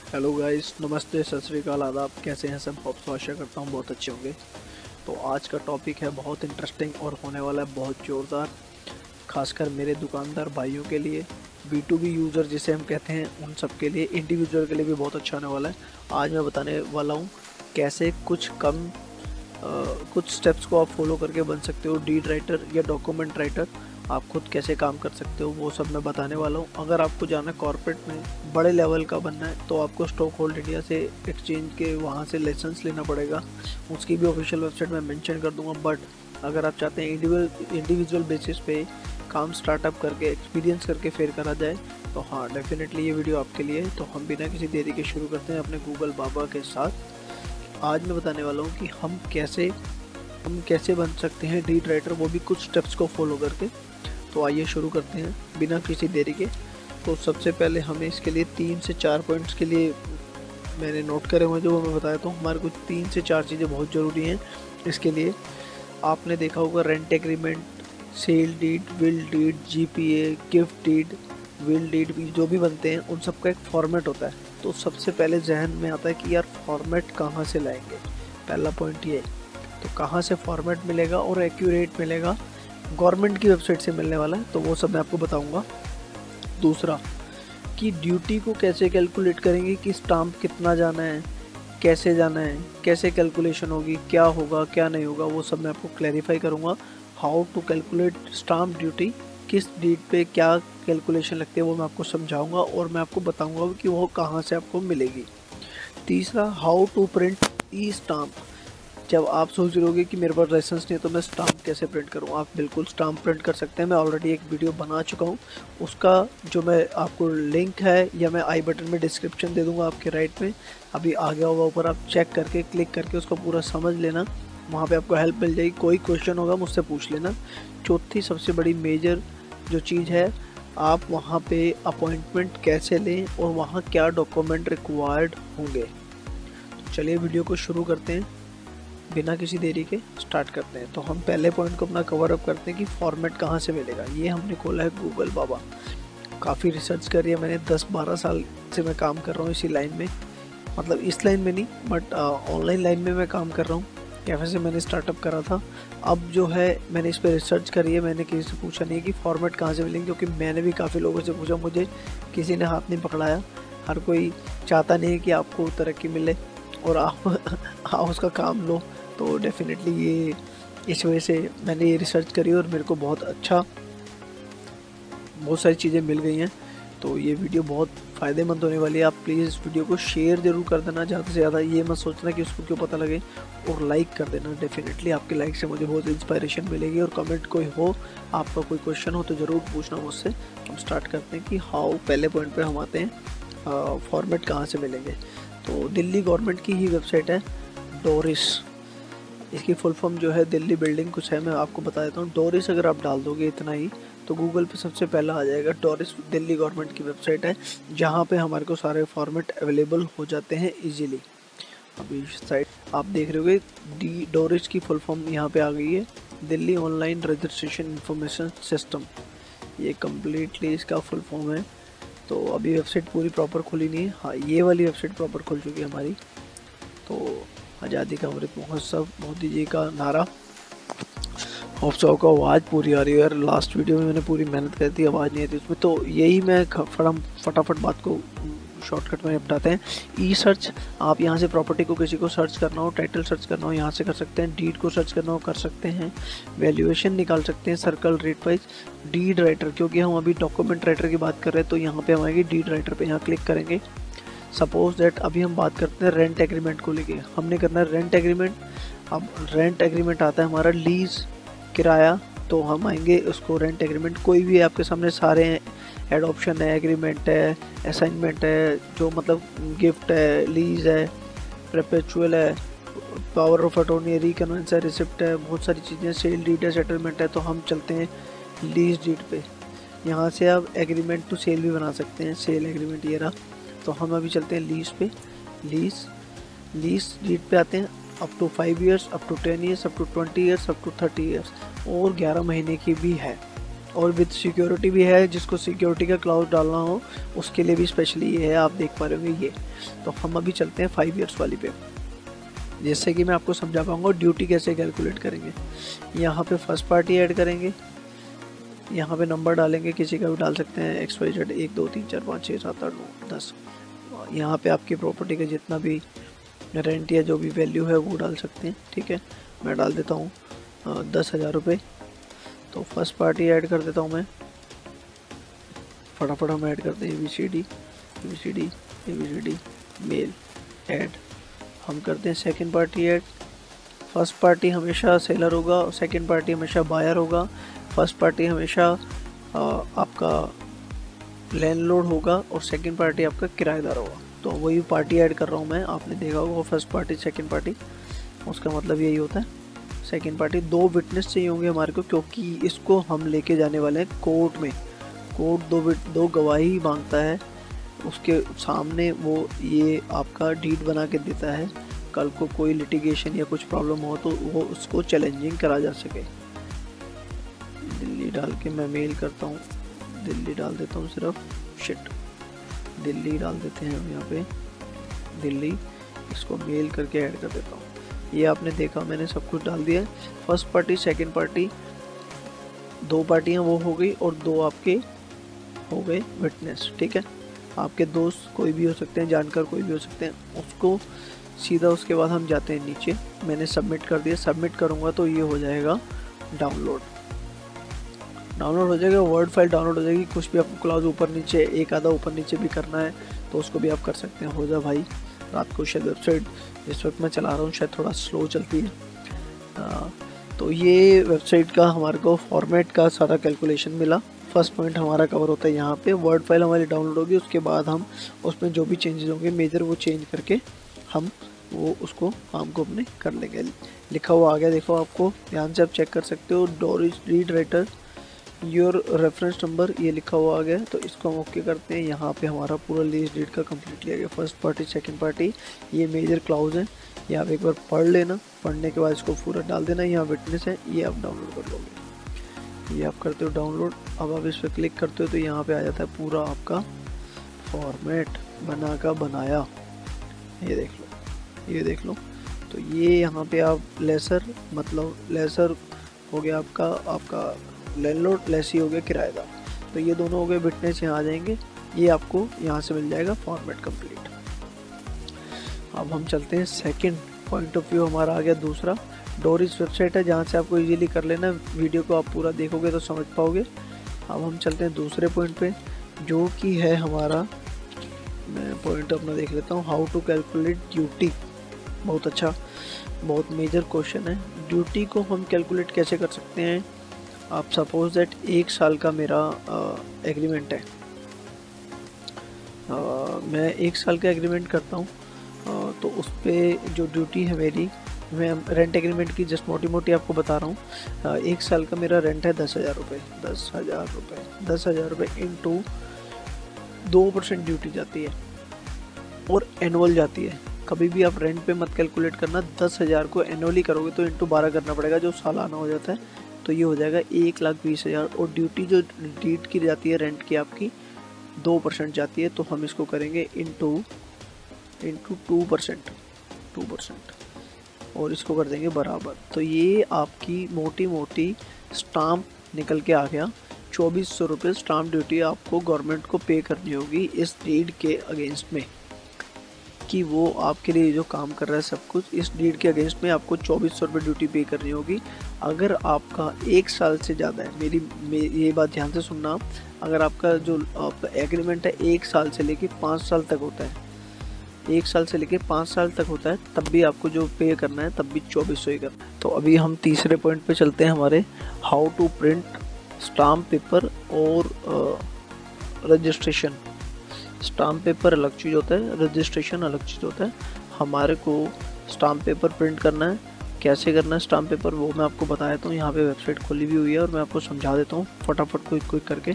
Hello guys, नमस्ते, सत श्री अकाल, आदाब। कैसे हैं सब? होप आशा करता हूँ बहुत अच्छे होंगे। तो आज का टॉपिक है बहुत इंटरेस्टिंग और होने वाला है बहुत ज़ोरदार, खासकर मेरे दुकानदार भाइयों के लिए, B2B यूज़र जिसे हम कहते हैं उन सब के लिए, इंडिविजुअल के लिए भी बहुत अच्छा होने वाला है। आज मैं बताने वाला हूँ कैसे कुछ स्टेप्स को आप फॉलो करके बन सकते हो डीड राइटर या डॉक्यूमेंट राइटर। आप खुद कैसे काम कर सकते हो वो सब मैं बताने वाला हूँ। अगर आपको जाना है कॉर्पोरेट में, बड़े लेवल का बनना है, तो आपको स्टॉक होल्ड इंडिया से एक्सचेंज के वहाँ से लाइसेंस लेना पड़ेगा। उसकी भी ऑफिशियल वेबसाइट में मेंशन कर दूंगा। बट अगर आप चाहते हैं इंडिविजुअल बेसिस पे काम स्टार्टअप करके एक्सपीरियंस करके फिर करा जाए, तो हाँ, डेफिनेटली ये वीडियो आपके लिए है। तो हम बिना किसी देरी के शुरू करते हैं अपने गूगल बाबा के साथ। आज मैं बताने वाला हूँ कि हम कैसे बन सकते हैं डीड राइटर, वो भी कुछ स्टेप्स को फॉलो करके। तो आइए शुरू करते हैं बिना किसी देरी के। तो सबसे पहले हमें इसके लिए 3 से 4 पॉइंट्स के लिए मैंने नोट करे हुए, जो मैं बताया था। हमारे कुछ 3 से 4 चीज़ें बहुत ज़रूरी हैं इसके लिए। आपने देखा होगा rent agreement, sale deed, will deed, GPA, gift deed, will deed भी जो भी बनते हैं उन सब का एक फॉर्मेट होता है। तो सबसे पहले जहन में आता है कि यार फॉर्मेट कहाँ से लाएंगे। पहला पॉइंट ये, तो कहाँ से फॉर्मेट मिलेगा और एक्यूरेट मिलेगा। गवर्नमेंट की वेबसाइट से मिलने वाला है, तो वो सब मैं आपको बताऊंगा। दूसरा, कि ड्यूटी को कैसे कैलकुलेट करेंगे, कि स्टाम्प कितना जाना है, कैसे जाना है, कैसे कैलकुलेशन होगी, क्या होगा क्या नहीं होगा, वो सब मैं आपको क्लैरिफाई करूँगा। How to calculate stamp duty, किस डेट पे क्या कैलकुलेशन लगती है, वो मैं आपको समझाऊंगा और मैं आपको बताऊंगा कि वो कहाँ से आपको मिलेगी। तीसरा, how to print e stamp. जब आप सोच रहे होगे कि मेरे पास लाइसेंस नहीं है तो मैं स्टाम्प कैसे प्रिंट करूं, आप बिल्कुल स्टाम्प प्रिंट कर सकते हैं। मैं ऑलरेडी एक वीडियो बना चुका हूं, उसका जो मैं आपको लिंक है या मैं आई बटन में डिस्क्रिप्शन दे दूंगा आपके राइट में, अभी आ गया होगा ऊपर, आप चेक करके क्लिक करके उसको पूरा समझ लेना। वहाँ पे आपको हेल्प मिल जाएगी, कोई क्वेश्चन होगा मुझसे पूछ लेना। चौथी सबसे बड़ी मेजर जो चीज़ है, आप वहाँ पे अपॉइंटमेंट कैसे लें और वहाँ क्या डॉक्यूमेंट रिक्वायर्ड होंगे। तो चलिए वीडियो को शुरू करते हैं, बिना किसी देरी के स्टार्ट करते हैं। तो हम पहले पॉइंट को अपना कवर अप करते हैं कि फॉर्मेट कहाँ से मिलेगा। ये हमने खोला है गूगल बाबा। काफ़ी रिसर्च करी है मैंने, 10-12 साल से मैं काम कर रहा हूँ इसी लाइन में। मतलब इस लाइन में नहीं, बट ऑनलाइन लाइन में मैं काम कर रहा हूँ। कैफे से मैंने स्टार्टअप करा था। अब जो है मैंने इस पर रिसर्च करी है। मैंने किसी से पूछा नहीं कि फॉर्मेट कहाँ से मिलेंगे, क्योंकि मैंने भी काफ़ी लोगों से पूछा, मुझे किसी ने हाथ नहीं पकड़ाया। हर कोई चाहता नहीं है कि आपको तरक्की मिले और आप उसका काम लो। तो डेफिनेटली ये इस वजह से मैंने ये रिसर्च करी और मेरे को बहुत सारी चीज़ें मिल गई हैं। तो ये वीडियो बहुत फ़ायदेमंद होने वाली है। आप प्लीज़ इस वीडियो को शेयर ज़रूर कर देना ज़्यादा से ज़्यादा। ये मत सोचना कि उसको क्यों पता लगे, और लाइक कर देना। डेफिनेटली आपके लाइक से मुझे बहुत इंस्पायरेशन मिलेगी। और कमेंट कोई हो, आपका कोई क्वेश्चन हो तो ज़रूर पूछना मुझसे। हम स्टार्ट करते हैं कि हाउ। पहले पॉइंट पर हम आते हैं, फॉर्मेट कहाँ से मिलेंगे। तो दिल्ली गवर्नमेंट की ही वेबसाइट है डोरिस। इसकी फुल फॉर्म जो है दिल्ली बिल्डिंग कुछ है, मैं आपको बता देता हूँ। डोरिस अगर आप डाल दोगे इतना ही, तो गूगल पे सबसे पहला आ जाएगा। डोरिस दिल्ली गवर्नमेंट की वेबसाइट है, जहाँ पे हमारे को सारे फॉर्मेट अवेलेबल हो जाते हैं इजीली। अभी साइट आप देख रहे होगे, डी डोरिस की फुल फॉर्म यहाँ पे आ गई है, Delhi online registration information system. ये कम्प्लीटली इसका फुल फॉर्म है। तो अभी वेबसाइट पूरी प्रॉपर खुली नहीं है। हाँ, ये वाली वेबसाइट प्रॉपर खुल चुकी है हमारी। तो आज़ादी का अमृत महोत्सव, मोदी जी का नारा, होप को आवाज़ पूरी आ रही है यार। लास्ट वीडियो में मैंने पूरी मेहनत करी थी, आवाज़ नहीं आती उसमें। तो यही मैं फटाफट बात को शॉर्टकट में निपटाते हैं। ई सर्च, आप यहाँ से प्रॉपर्टी को किसी को सर्च करना हो, टाइटल सर्च करना हो, यहाँ से कर सकते हैं। डीड को सर्च करना हो कर सकते हैं। वैल्यूएशन निकाल सकते हैं circle rate wise. Deed writer, क्योंकि हम अभी डॉक्यूमेंट राइटर की बात कर रहे हैं, तो यहाँ पे हम आएंगे डीड राइटर पे, यहाँ क्लिक करेंगे। सपोज दैट अभी हम बात करते हैं रेंट एग्रीमेंट को लेके, हमने करना है रेंट एग्रीमेंट। अब रेंट एग्रीमेंट आता है हमारा लीज, किराया। तो हम आएंगे उसको रेंट एग्रीमेंट, कोई भी आपके सामने सारे हैं। एडॉप्शन है, एग्रीमेंट है, असाइनमेंट है, जो मतलब गिफ्ट है, लीज है, परपेचुअल है, पावर ऑफ अटॉर्नी है, रिकन्वेंस है, रिसिप्ट है, बहुत सारी चीज़ें, सेल डीड है, सेटलमेंट है। तो हम चलते हैं लीज डीड पे। यहाँ से आप एग्रीमेंट टू सेल भी बना सकते हैं, सेल एग्रीमेंट ये रहा। तो हम अभी चलते हैं लीज पे। लीज डीड पे आते हैं। Up to 5 years, up to 10 years, up to 20 years, up to 30 years, और 11 महीने की भी है। और विद सिक्योरिटी भी है, जिसको सिक्योरिटी का क्लाउज डालना हो उसके लिए भी स्पेशली ये है, आप देख पा रहे होंगे ये। तो हम अभी चलते हैं 5 ईयर्स वाली पे, जैसे कि मैं आपको समझा पाऊँगा ड्यूटी कैसे कैलकुलेट करेंगे। यहाँ पे फर्स्ट पार्टी ऐड करेंगे, यहाँ पे नंबर डालेंगे, किसी का भी डाल सकते हैं, XYZ 1 2 3 4 5 6 7 8 9 10। यहाँ पे आपकी प्रॉपर्टी का जितना भी रेंट या जो भी वैल्यू है वो डाल सकते हैं, ठीक है। मैं डाल देता हूँ 10,000 रुपये। तो फर्स्ट पार्टी ऐड कर देता हूँ मैं, फटाफट हम ऐड करते हैं ABCD मेल ऐड। हम करते हैं second party add. First party हमेशा सेलर होगा, सेकंड पार्टी हमेशा बायर होगा, फर्स्ट पार्टी हमेशा आपका लैंडलॉर्ड होगा और सेकंड पार्टी आपका किराएदार होगा। तो वही पार्टी ऐड कर रहा हूँ मैं, आपने देखा होगा फर्स्ट पार्टी सेकंड पार्टी, उसका मतलब यही होता है। सेकंड पार्टी 2 विटनेस चाहिए होंगे हमारे को, क्योंकि इसको हम लेके जाने वाले हैं कोर्ट में। कोर्ट 2 गवाही मांगता है, उसके सामने वो ये आपका डीड बना के देता है। कल को कोई लिटिगेशन या कुछ प्रॉब्लम हो तो वो उसको चैलेंजिंग करा जा सके। दिल्ली डाल के मैं मेल करता हूँ, दिल्ली डाल देता हूँ, सिर्फ शिट दिल्ली डाल देते हैं हम यहाँ पे, दिल्ली, इसको मेल करके ऐड कर देता हूँ। ये आपने देखा मैंने सब कुछ डाल दिया है। फर्स्ट पार्टी सेकंड पार्टी 2 पार्टियाँ वो हो गई और 2 आपके हो गए विटनेस, ठीक है। आपके दोस्त कोई भी हो सकते हैं, जानकर कोई भी हो सकते हैं, उसको सीधा उसके बाद हम जाते हैं नीचे। मैंने सबमिट कर दिया, सबमिट करूँगा तो ये हो जाएगा डाउनलोड हो जाएगा, वर्ड फाइल डाउनलोड हो जाएगी। कुछ भी आपको क्लाउज ऊपर नीचे एक आधा ऊपर नीचे भी करना है तो उसको भी आप कर सकते हैं। हो जा भाई, रात को शायद वेबसाइट जिस वक्त मैं चला रहा हूँ शायद थोड़ा स्लो चलती है। तो ये वेबसाइट का हमारे को फॉर्मेट का सारा कैलकुलेशन मिला। फर्स्ट पॉइंट हमारा कवर होता है यहाँ पे, वर्ड फाइल हमारी डाउनलोड होगी, उसके बाद हम उसमें जो भी चेंजेस होंगे मेजर वो चेंज करके हम वो उसको काम को अपने कर लेंगे। लिखा हुआ आ गया, देखो आपको ध्यान से आप चेक कर सकते हो, Doris read writer your reference number, ये लिखा हुआ आ गया। तो इसको हम ओके करते हैं। यहाँ पे हमारा पूरा लीज डीड का कंप्लीट लिया गया, फर्स्ट पार्टी सेकंड पार्टी, ये मेजर क्लाउज है, ये आप एक बार पढ़ लेना, पढ़ने के बाद इसको पूरा डाल देना। यहाँ विटनेस है, ये आप डाउनलोड कर लोगे, ये आप करते हो डाउनलोड। अब आप इस पर क्लिक करते हो तो यहाँ पे आ जाता है पूरा आपका फॉर्मेट बना का बनाया, ये देख लो, ये देख लो। तो ये यहाँ पे आप लेसर, मतलब लेसर हो गया आपका लैंडलॉर्ड, लेसी हो गया किराएदार, तो ये दोनों हो गए विटनेस, यहाँ आ जाएंगे, ये आपको यहाँ से मिल जाएगा फॉर्मेट कंप्लीट। अब हम चलते हैं सेकंड पॉइंट ऑफ व्यू, हमारा आ गया दूसरा। डोरिस वेबसाइट है जहाँ से आपको इजीली कर लेना, वीडियो को आप पूरा देखोगे तो समझ पाओगे। अब हम चलते हैं दूसरे पॉइंट पे, जो कि है हमारा, मैं पॉइंट अपना देख लेता हूँ, हाउ टू कैलकुलेट ड्यूटी। बहुत अच्छा, बहुत मेजर क्वेश्चन है। ड्यूटी को हम कैलकुलेट कैसे कर सकते हैं। आप सपोज दैट 1 साल का मेरा एग्रीमेंट है, मैं 1 साल का एग्रीमेंट करता हूँ, तो उस पर जो ड्यूटी है मेरी, मैं रेंट एग्रीमेंट की जस्ट मोटी मोटी आपको बता रहा हूँ। 1 साल का मेरा रेंट है 10,000 रुपये, 10,000 रुपये इंटू 2% ड्यूटी जाती है और एनुअल जाती है। कभी भी आप रेंट पे मत कैलकुलेट करना, 10,000 को एनुअली करोगे तो इंटू 12 करना पड़ेगा, जो सालाना हो जाता है, तो ये हो जाएगा 1,20,000। और ड्यूटी जो डीड की जाती है रेंट की आपकी 2% जाती है, तो हम इसको करेंगे इंटू 2%, और इसको कर देंगे बराबर। तो ये आपकी मोटी मोटी स्टाम्प निकल के आ गया, 2,400 रुपये स्टाम्प ड्यूटी आपको गवर्नमेंट को पे करनी होगी इस डीड के अगेंस्ट में, कि वो आपके लिए जो काम कर रहा है सब कुछ, इस डीड के अगेंस्ट में आपको 2,400 रुपये ड्यूटी पे करनी होगी। अगर आपका 1 साल से ज़्यादा है, मेरी ये बात ध्यान से सुनना, अगर आपका जो आपका एग्रीमेंट है 1 साल से लेके 5 साल तक होता है, 1 साल से लेके 5 साल तक होता है, तब भी आपको जो पे करना है तब भी 2,400 ही करना है। तो अभी हम तीसरे पॉइंट पे चलते हैं हमारे, how to print stamp paper और रजिस्ट्रेशन। स्टाम्प पेपर अलग चीज़ होता है, रजिस्ट्रेशन अलग चीज़ होता है। हमारे को स्टाम्प पेपर प्रिंट करना है, कैसे करना है स्टाम्प पेपर वो मैं आपको बता देता हूँ। यहाँ पे वेबसाइट खोली हुई हुई है और मैं आपको समझा देता हूँ फटाफट क्विक करके।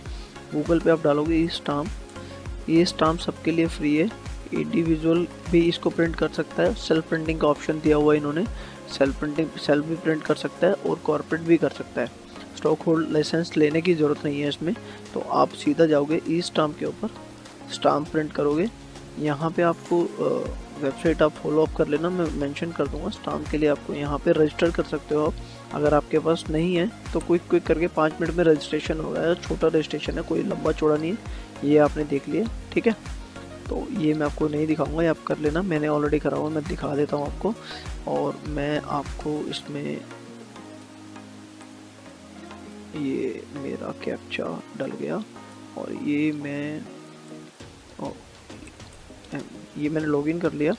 गूगल पे आप डालोगे ये स्टाम्प सबके लिए फ्री है, इंडिविजुअल भी इसको प्रिंट कर सकता है, सेल्फ प्रिंटिंग का ऑप्शन दिया हुआ है इन्होंने, सेल्फ भी प्रिंट कर सकता है और कॉर्पोरेट भी कर सकता है। स्टॉक होल्ड लाइसेंस लेने की ज़रूरत नहीं है इसमें। तो आप सीधा जाओगे ई स्टाम्प के ऊपर, स्टाम्प प्रिंट करोगे। यहाँ पे आपको वेबसाइट आप फॉलो अप कर लेना, मैं मेंशन कर दूंगा। स्टाम्प के लिए आपको यहाँ पे रजिस्टर कर सकते हो आप, अगर आपके पास नहीं है तो क्विक करके 5 मिनट में रजिस्ट्रेशन हो गया है। छोटा रजिस्ट्रेशन है, कोई लंबा चौड़ा नहीं है। ये आपने देख लिया, ठीक है। तो ये मैं आपको नहीं दिखाऊंगा, ये आप कर लेना, मैंने ऑलरेडी करा हुआ, मैं दिखा देता हूँ आपको। और मैं आपको इसमें ये मेरा कैप्चा डल गया और ये मैंने लॉगिन कर लिया।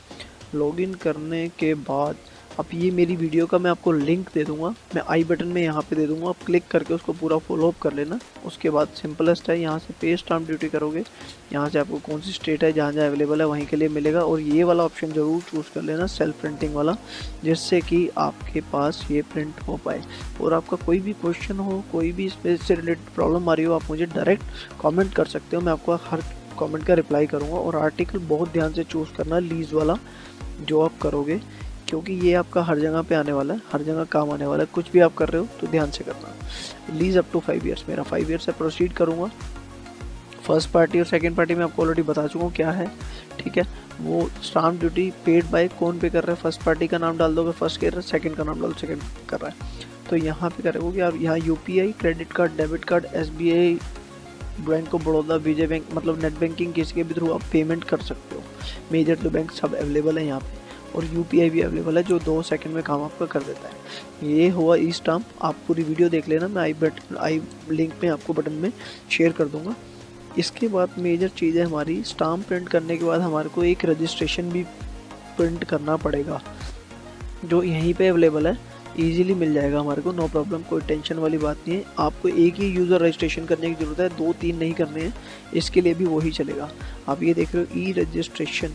लॉगिन करने के बाद अब ये मेरी वीडियो का मैं आपको लिंक दे दूंगा, मैं आई बटन में यहाँ पे दे दूंगा, आप क्लिक करके उसको पूरा फॉलो अप कर लेना। उसके बाद सिंपलेस्ट है, यहाँ से पे स्टाम्प ड्यूटी करोगे, यहाँ से आपको कौन सी स्टेट है जहाँ अवेलेबल है वहीं के लिए मिलेगा। और ये वाला ऑप्शन ज़रूर चूज़ कर लेना, सेल्फ प्रिंटिंग वाला, जिससे कि आपके पास ये प्रिंट हो पाए। और आपका कोई भी क्वेश्चन हो, कोई भी इससे रिलेटेड प्रॉब्लम आ रही हो, आप मुझे डायरेक्ट कॉमेंट कर सकते हो, मैं आपको हर कमेंट का रिप्लाई करूंगा। और आर्टिकल बहुत ध्यान से चूज़ करना लीज वाला जो आप करोगे, क्योंकि ये आपका हर जगह पे आने वाला है, हर जगह काम आने वाला है। कुछ भी आप कर रहे हो तो ध्यान से करना। लीज अप टू 5 ईयर्स, मेरा 5 ईयर्स से प्रोसीड करूँगा। फर्स्ट पार्टी और सेकंड पार्टी में आपको ऑलरेडी बता चुका हूँ क्या है, ठीक है। वो स्टाम्प ड्यूटी पेड बाय कौन पे कर रहा है, फर्स्ट पार्टी का नाम डाल दोगे, फर्स्ट कर रहा है, सेकंड का नाम डाल, सेकंड कर रहा है। तो यहाँ पे करोगे आप, यहाँ UPI, credit card, debit card, SBI, bank of Baroda, Vijay bank, मतलब नेट बैंकिंग किसी के भी थ्रू आप पेमेंट कर सकते हो। मेजर जो बैंक सब अवेलेबल है यहाँ पे, और UPI भी अवेलेबल है जो 2 सेकंड में काम आपका कर देता है। ये हुआ ई स्टाम्प। आप पूरी वीडियो देख लेना, मैं आई लिंक में आपको बटन में शेयर कर दूंगा। इसके बाद मेजर चीज़ है हमारी, स्टाम्प प्रिंट करने के बाद हमारे को एक रजिस्ट्रेशन भी प्रिंट करना पड़ेगा, जो यहीं पे अवेलेबल है, इजीली मिल जाएगा हमारे को, नो प्रॉब्लम, कोई टेंशन वाली बात नहीं है। आपको एक ही यूज़र रजिस्ट्रेशन करने की ज़रूरत है, 2-3 नहीं करने हैं, इसके लिए भी वही चलेगा। आप ये देख रहे हो ई रजिस्ट्रेशन,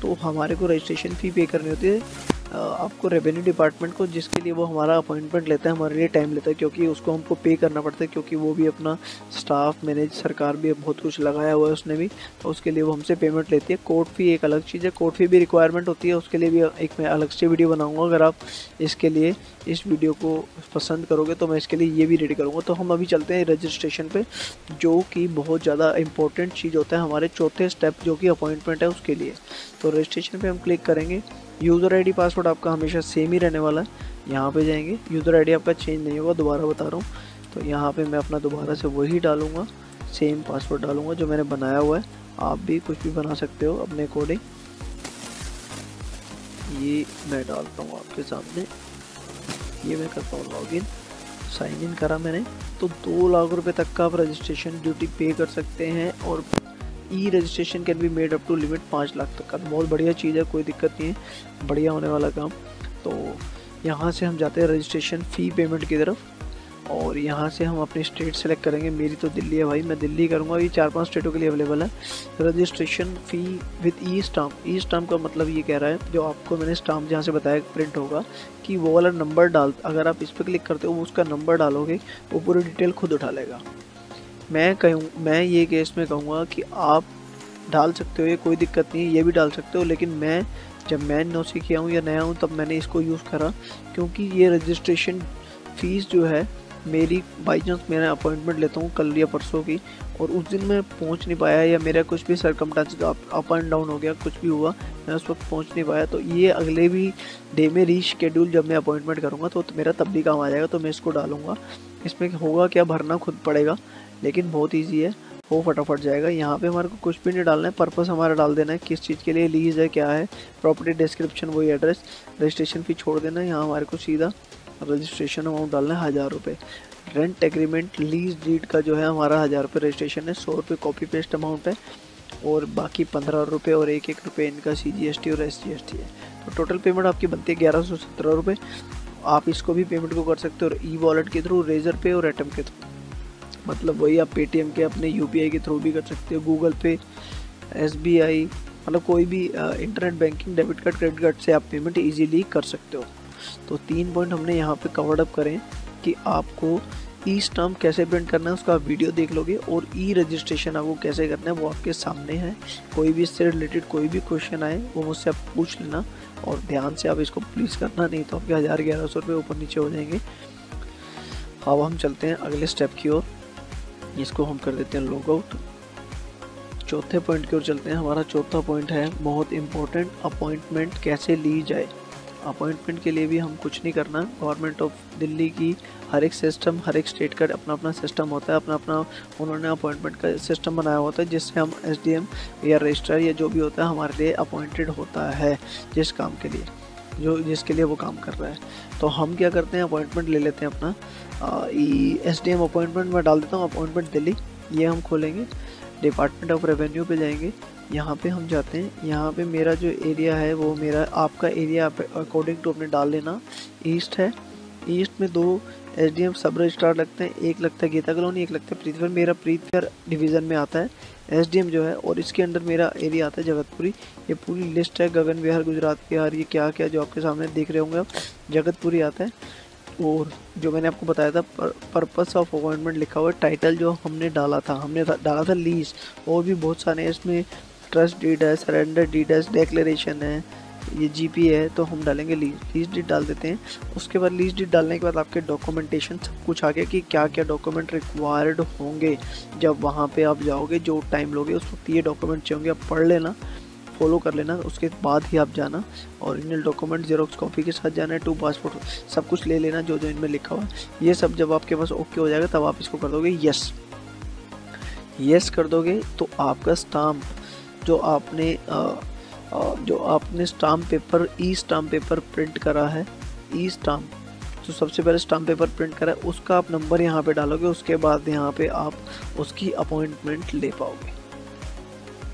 तो हमारे को रजिस्ट्रेशन फ़ी पे करनी होती है आपको रेवेन्यू डिपार्टमेंट को, जिसके लिए वो हमारा अपॉइंटमेंट लेता है, हमारे लिए टाइम लेता है, क्योंकि उसको हमको पे करना पड़ता है, क्योंकि वो भी अपना स्टाफ मैनेज, सरकार भी बहुत कुछ लगाया हुआ है उसने भी, तो उसके लिए वो हमसे पेमेंट लेती है। कोर्ट फ़ी एक अलग चीज़ है, कोर्ट फ़ी भी रिक्वायरमेंट होती है, उसके लिए भी एक मैं अलग से वीडियो बनाऊँगा। अगर आप इसके लिए इस वीडियो को पसंद करोगे तो मैं इसके लिए ये भी रेडी करूँगा। तो हम अभी चलते हैं रजिस्ट्रेशन पे, जो कि बहुत ज़्यादा इंपॉर्टेंट चीज़ होता है हमारे चौथे स्टेप, जो कि अपॉइंटमेंट है उसके लिए। तो रजिस्ट्रेशन पे हम क्लिक करेंगे। यूज़र आईडी पासवर्ड आपका हमेशा सेम ही रहने वाला है। यहाँ पे जाएंगे, यूज़र आईडी आपका चेंज नहीं होगा, दोबारा बता रहा हूँ। तो यहाँ पे मैं अपना दोबारा से वही डालूँगा, सेम पासवर्ड डालूँगा जो मैंने बनाया हुआ है। आप भी कुछ भी बना सकते हो अपने अकॉर्डिंग। ये मैं डालता हूँ आपके सामने, ये मैं करता हूँ लॉगिन, साइन इन करा मैंने। तो 2 लाख रुपए तक का आप रजिस्ट्रेशन ड्यूटी पे कर सकते हैं, और e registration can be made up to limit 5 lakh तक का। बहुत बढ़िया चीज़ है, कोई दिक्कत नहीं है, बढ़िया होने वाला काम। तो यहाँ से हम जाते हैं रजिस्ट्रेशन फ़ी पेमेंट की तरफ, और यहाँ से हम अपनी स्टेट सेलेक्ट करेंगे। मेरी तो दिल्ली है भाई, मैं दिल्ली करूँगा। ये 4-5 स्टेटों के लिए अवेलेबल है registration fee with e stamp. E stamp का मतलब ये कह रहा है, जो आपको मैंने स्टाम्प जहाँ से बताया प्रिंट होगा, कि वो वाला नंबर डाल, अगर आप इस पर क्लिक करते हो, वो उसका नंबर डालोगे, वो पूरी डिटेल खुद उठा लेगा। मैं ये केस में कहूँगा कि आप डाल सकते हो, ये कोई दिक्कत नहीं है, ये भी डाल सकते हो। लेकिन मैं जब मैं नौसिखिया हूँ या नया हूँ, तब मैंने इसको यूज़ करा, क्योंकि ये रजिस्ट्रेशन फ़ीस जो है मेरी, बाई चांस मैंने अपॉइंटमेंट लेता हूँ कल या परसों की, और उस दिन मैं पहुँच नहीं पाया, या मेरा कुछ भी सरकमस्टेंसेस अप एंड डाउन हो गया, कुछ भी हुआ, मैं उस वक्त पहुँच नहीं पाया, तो ये अगले भी डे में रीशेड्यूल जब मैं अपॉइंटमेंट करूँगा तो मेरा तब भी काम आ जाएगा। तो मैं इसको डालूँगा। इसमें होगा क्या, भरना खुद पड़ेगा, लेकिन बहुत ईजी है, वो फटाफट जाएगा। यहाँ पे हमारे को कुछ भी नहीं डालना है, पर्पस हमारा डाल देना है, किस चीज़ के लिए लीज है, क्या है, प्रॉपर्टी डिस्क्रिप्शन, वही एड्रेस, रजिस्ट्रेशन फ़ी छोड़ देना है। यहाँ हमारे को सीधा रजिस्ट्रेशन अमाउंट डालना है 1000 रुपये। रेंट एग्रीमेंट लीज डीड का जो है हमारा 1000 रुपये रजिस्ट्रेशन है, 100 रुपये कॉपी पेस्ट अमाउंट है, और बाकी 15 रुपये और 1-1 रुपये इनका CGST और SGST है। तो टोटल पेमेंट आपकी बनती है 1117 रुपये। आप इसको भी पेमेंट को कर सकते हो ई वॉलेट के थ्रू, रेजर पे और एटम के थ्रू, मतलब वही आप पेटीएम के, अपने UPI के थ्रू भी कर सकते हो, गूगल पे, SBI, मतलब कोई भी internet banking, debit card, credit card से आप पेमेंट इजीली कर सकते हो। तो 3 पॉइंट हमने यहाँ पे कवर्ड अप करें कि आपको ई स्टाम्प कैसे प्रिंट करना है, उसका वीडियो देख लोगे, और ई रजिस्ट्रेशन आपको कैसे करना है वो आपके सामने है। कोई भी इससे रिलेटेड कोई भी क्वेश्चन आए वो मुझसे आप पूछ लेना, और ध्यान से आप इसको प्लीज़ करना, नहीं तो आपके 1000-1100 रुपये ऊपर नीचे हो जाएंगे। अब हम चलते हैं अगले स्टेप की ओर। इसको हम कर देते हैं लॉग आउट। चौथे पॉइंट की ओर चलते हैं। हमारा चौथा पॉइंट है बहुत इम्पोर्टेंट, अपॉइंटमेंट कैसे ली जाए। अपॉइंटमेंट के लिए भी हम कुछ नहीं करना। गवर्नमेंट ऑफ दिल्ली की हर एक सिस्टम, हर एक स्टेट का अपना अपना सिस्टम होता है, अपना अपना उन्होंने अपॉइंटमेंट का सिस्टम बनाया होता है, जिससे हम SDM या रजिस्ट्रार या जो भी होता है हमारे लिए अपॉइंटेड होता है जिस काम के लिए, जो जिसके लिए वो काम कर रहा है। तो हम क्या करते हैं, अपॉइंटमेंट ले लेते हैं अपना। SDM अपॉइंटमेंट में डाल देता हूँ अपॉइंटमेंट दिल्ली। ये हम खोलेंगे, डिपार्टमेंट ऑफ रेवेन्यू पे जाएंगे। यहाँ पे हम जाते हैं। यहाँ पे मेरा जो एरिया है वो मेरा, आपका एरिया अकॉर्डिंग टू अपने डाल लेना। ईस्ट है, ईस्ट में 2 SDM सब रजिस्ट्रार लगते हैं। एक लगता है गीता कॉलोनी, एक लगता है प्रीतफर। मेरा प्रीतफर डिवीज़न में आता है SDM जो है, और इसके अंदर मेरा एरिया आता है जगतपुरी। ये पूरी लिस्ट है, गगन विहार, गुजरात विहार, ये क्या क्या जो आपके सामने देख रहे होंगे आप, जगतपुरी आता है। और जो मैंने आपको बताया था पर्पस ऑफ अपॉइंटमेंट लिखा हुआ है। टाइटल जो हमने डाला था, डाला था लीज। और भी बहुत सारे हैं इसमें, ट्रस्ट डीड है, सरेंडर डीड है, डिक्लेरेशन है, ये GP है। तो हम डालेंगे लीज डीड डाल देते हैं। उसके बाद लीज डीड डालने के बाद आपके डॉक्यूमेंटेशन सब कुछ आ गया कि क्या क्या डॉक्यूमेंट रिक्वायर्ड होंगे। जब वहाँ पे आप जाओगे, जो टाइम लोगे उस वक्त ये डॉक्यूमेंट चाहिए, आप पढ़ लेना, फॉलो कर लेना। उसके बाद ही आप जाना। ओरिजिनल डॉक्यूमेंट जेरोक्स कॉपी के साथ जाना है, 2 पासपोर्ट, सब कुछ ले लेना जो जो इनमें लिखा हुआ है। ये सब जब आपके पास ओके हो जाएगा तब आप इसको कर दोगे यस कर दोगे। तो आपका स्टाम्प जो आपने stamp paper, stamp paper print करा है, स्टाम्प जो सबसे पहले स्टाम्प पेपर प्रिंट करा है, उसका आप नंबर यहाँ पे डालोगे। उसके बाद यहाँ पे आप उसकी अपॉइंटमेंट ले पाओगे।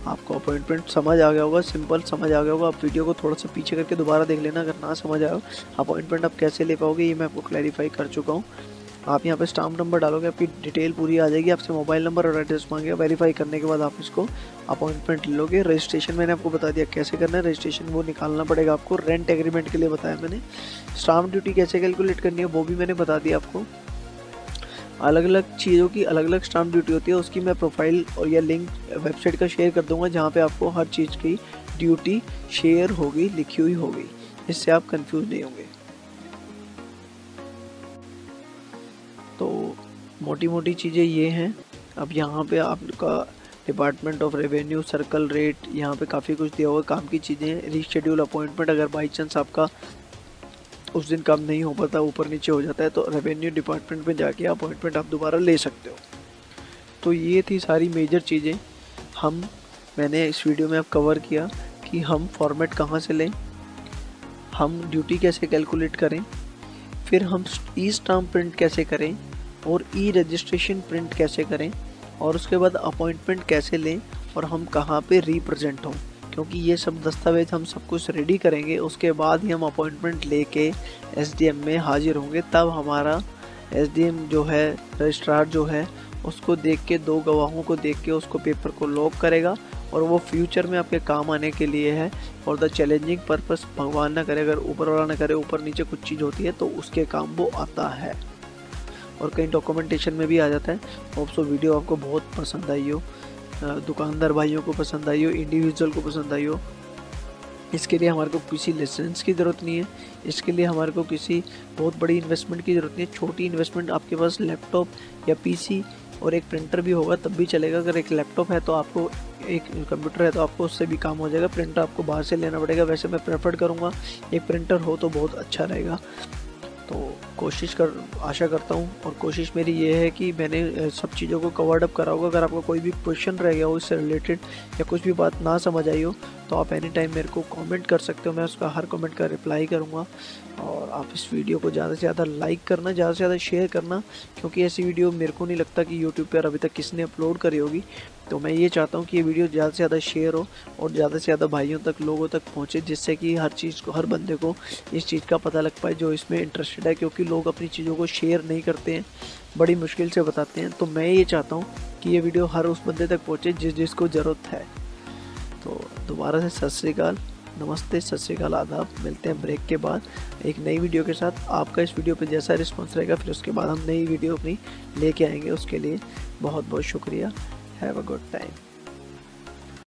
आपको अपॉइंटमेंट समझ आ गया होगा, सिंपल समझ आ गया होगा। आप वीडियो को थोड़ा सा पीछे करके दोबारा देख लेना अगर ना समझ आया हो। अपॉइंटमेंट आप कैसे ले पाओगे ये मैं आपको क्लैरिफाई कर चुका हूँ। आप यहाँ पे स्टाम्प नंबर डालोगे, आपकी डिटेल पूरी आ जाएगी। आपसे मोबाइल नंबर और एड्रेस मांगेगा। वेरीफाई करने के बाद आप इसको अपॉइंटमेंट ले लोगे। रजिस्ट्रेशन मैंने आपको बता दिया कैसे करना है। रजिस्ट्रेशन वो निकालना पड़ेगा आपको। रेंट एग्रीमेंट के लिए बताया मैंने। स्टाम्प ड्यूटी कैसे कैलकुलेट करनी है वो भी मैंने बता दिया आपको। अलग अलग चीज़ों की अलग अलग स्टाम्प ड्यूटी होती है। उसकी मैं प्रोफाइल और या लिंक वेबसाइट का शेयर कर दूंगा, जहाँ पे आपको हर चीज़ की ड्यूटी शेयर होगी, लिखी हुई होगी। इससे आप कंफ्यूज नहीं होंगे। तो मोटी मोटी चीज़ें ये हैं। अब यहाँ पे आपका department of revenue, circle rate, यहाँ पे काफ़ी कुछ दिया हुआ काम की चीज़ें। रीशेड्यूल अपॉइंटमेंट, अगर बाई चांस आपका उस दिन काम नहीं हो पाता, ऊपर नीचे हो जाता है, तो रेवेन्यू डिपार्टमेंट में जाके अपॉइंटमेंट आप दोबारा ले सकते हो। तो ये थी सारी मेजर चीज़ें मैंने इस वीडियो में अब कवर किया कि हम फॉर्मेट कहाँ से लें, हम ड्यूटी कैसे कैलकुलेट करें, फिर हम स्टाम्प प्रिंट कैसे करें और रजिस्ट्रेशन प्रिंट कैसे करें, और उसके बाद अपॉइंटमेंट कैसे लें और हम कहाँ पे रिप्रेजेंट हों। क्योंकि ये सब दस्तावेज हम सब कुछ रेडी करेंगे, उसके बाद ही हम अपॉइंटमेंट लेके SDM में हाजिर होंगे। तब हमारा SDM जो है, रजिस्ट्रार जो है, उसको देख के, 2 गवाहों को देख के उसको पेपर को लॉक करेगा। और वो फ्यूचर में आपके काम आने के लिए है। और द चैलेंजिंग पर्पस, भगवान ना करे, अगर ऊपर वाला ना करे, ऊपर नीचे कुछ चीज़ होती है तो उसके काम वो आता है। और कहीं डॉक्यूमेंटेशन में भी आ जाता है। होप सो वीडियो आपको बहुत पसंद आई हो, दुकानदार भाइयों को पसंद आई हो, इंडिविजुअल को पसंद आई हो। इसके लिए हमारे को किसी लाइसेंस की ज़रूरत नहीं है। इसके लिए हमारे को किसी बहुत बड़ी इन्वेस्टमेंट की ज़रूरत नहीं है। छोटी इन्वेस्टमेंट, आपके पास लैपटॉप या PC और एक प्रिंटर भी होगा तब भी चलेगा। अगर एक लैपटॉप है तो आपको, एक कंप्यूटर है तो आपको उससे भी काम हो जाएगा। प्रिंटर आपको बाहर से लेना पड़ेगा। वैसे मैं प्रेफर करूँगा एक प्रिंटर हो तो बहुत अच्छा रहेगा। तो आशा करता हूँ, और कोशिश मेरी ये है कि मैंने सब चीज़ों को कवर्ड अप करा होगा। अगर आपका कोई भी क्वेश्चन रह गया हो इससे रिलेटेड, या कुछ भी बात ना समझ आई हो, तो आप एनी टाइम मेरे को कमेंट कर सकते हो। मैं उसका हर कमेंट का रिप्लाई करूँगा। और आप इस वीडियो को ज़्यादा से ज़्यादा लाइक करना, ज़्यादा से ज़्यादा शेयर करना, क्योंकि ऐसी वीडियो मेरे को नहीं लगता कि यूट्यूब पर अभी तक किसने अपलोड करी होगी। तो मैं ये चाहता हूँ कि ये वीडियो ज़्यादा से ज़्यादा शेयर हो और ज़्यादा से ज़्यादा भाइयों तक, लोगों तक पहुँचे, जिससे कि हर बंदे को इस चीज़ का पता लग पाए जो इसमें इंटरेस्टेड है। क्योंकि लोग अपनी चीज़ों को शेयर नहीं करते हैं, बड़ी मुश्किल से बताते हैं। तो मैं ये चाहता हूँ कि ये वीडियो हर उस बंदे तक पहुँचे जिसको ज़रूरत है। तो दोबारा से सत श्री अकाल, नमस्ते, सत श्री अकाल, आदाब। मिलते हैं ब्रेक के बाद एक नई वीडियो के साथ। आपका इस वीडियो पे जैसा रिस्पॉन्स रहेगा, फिर उसके बाद हम नई वीडियो अपनी लेके आएंगे। उसके लिए बहुत बहुत शुक्रिया। Have a good time.